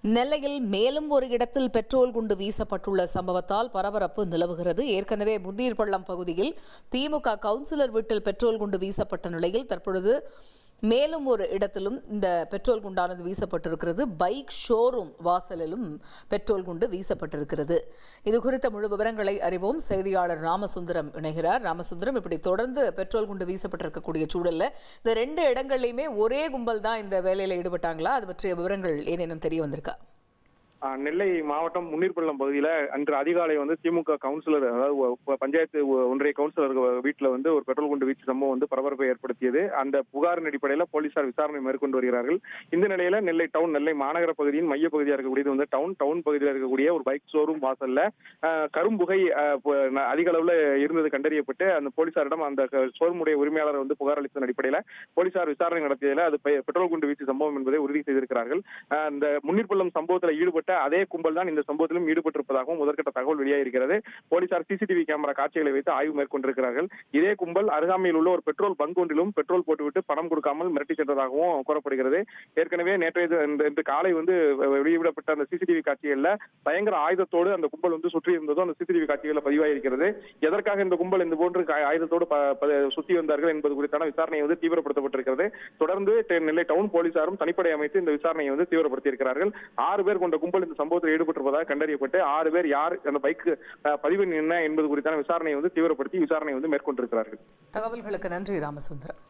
நெல்லையில் மேலும் ஒரு இடத்தில் பெட்ரோல் குண்டு வீசப்பட்டுள்ள சம்பவத்தால் பரபரப்பு நிலவுகிறது. ஏற்கனவே முன்னீர்பள்ளம் பகுதியில் திமுக கவுன்சிலர் வீட்டில் பெட்ரோல் குண்டு வீசப்பட்ட நிலையில் தற்பொழுது மேலும் ஒரு இடத்திலும் இந்த பெட்ரோல் குண்டானது வீசப்பட்டிருக்கிறது. பைக் ஷோரூம் வாசலிலும் பெட்ரோல் குண்டு வீசப்பட்டிருக்கிறது. இது குறித்த முழு விவரங்களை அறிவோம். செய்தியாளர் ராமசுந்தரம் இணைகிறார். ராமசுந்தரம், இப்படி தொடர்ந்து பெட்ரோல் குண்டு வீசப்பட்டிருக்கக்கூடிய சூழல்ல இந்த ரெண்டு இடங்கள்லையுமே ஒரே கும்பல் தான் இந்த வேலையில ஈடுபட்டாங்களா? அது பற்றிய விவரங்கள் ஏதேனும் தெரிய வந்திருக்கா? நெல்லை மாவட்டம் முன்னீர்பள்ளம் பகுதியில அன்று அதிகாலை திமுக கவுன்சிலர், அதாவது பஞ்சாயத்து ஒன்றிய கவுன்சிலர் வீட்டுல ஒரு பெட்ரோல் குண்டு வீச்சு சம்பவம் பரபரப்பை ஏற்படுத்தியது. அந்த புகாரின் அடிப்படையில் போலீசார் விசாரணை மேற்கொண்டு வருகிறார்கள். இந்த நிலையில நெல்லை டவுன், நெல்லை மாநகர பகுதியின் மைய பகுதியாக இருக்கக்கூடியது டவுன் பகுதியில் இருக்கக்கூடிய ஒரு பைக் ஷோரூம் வாசல்ல கரும்புகை அதிக அளவுல இருந்தது கண்டறியப்பட்டு அந்த போலீசாரிடம் அந்த ஷோரூமுடைய உரிமையாளர் புகார் அளித்ததன் அடிப்படையில போலீசார் விசாரணை நடத்தியதில் அது பெட்ரோல் குண்டு வீச்சு சம்பவம் என்பதை உறுதி செய்திருக்கிறார்கள். அந்த முன்னீர்பள்ளம் சம்பவத்தில் ஈடுபட்ட அதே கும்பல் தான் இந்த சம்பவத்திலும் ஈடுபட்டிருப்பதாகவும் முதற்கட்ட தகவல் வெளியாகிறது. போலீசார் சிசிடிவி கேமரா காட்சிகளை வைத்து ஆய்வு மேற்கொண்டிருக்கிறார்கள். இதே கும்பல் அருகாமையில் உள்ள ஒரு பெட்ரோல் பங்க் ஒன்றிலும் பெட்ரோல் போட்டுவிட்டு பணம் கொடுக்காமல் மிரட்டி சென்றதாகவும் கூறப்படுகிறது. ஏற்கனவே நேற்றைய காலை வெளியிடப்பட்ட அந்த சிசிடிவி காட்சிகள்ல பயங்கர ஆயுதத்தோடு அந்த கும்பல் சுற்றி இருந்ததும் அந்த சிசிடிவி காட்சிகளில் பதிவாயிருக்கிறது. எதற்காக இந்த கும்பல் இந்த போன்று ஆயுதத்தோடு சுத்தி வந்தார்கள் என்பது குறித்தான விசாரணை தீவிரப்படுத்தப்பட்டிருக்கிறது. தொடர்ந்து நெல்லை டவுன் போலீசாரும் தனிப்படை அமைத்து இந்த விசாரணையை தீவிரப்படுத்தியிருக்கிறார்கள். 6 பேர் கொண்ட கும்பல் இந்த சம்பவத்தில் ஈடுபட்டிருப்பதாக கண்டறியப்பட்டு 6 பேர் யார், அந்த பைக் பதிவு என்ன என்பது குறித்தான விசாரணையை தீவிரப்படுத்தி விசாரணை மேற்கொண்டிருக்கிறார்கள். தகவல்களுக்கு நன்றி ராமசுந்தரம்.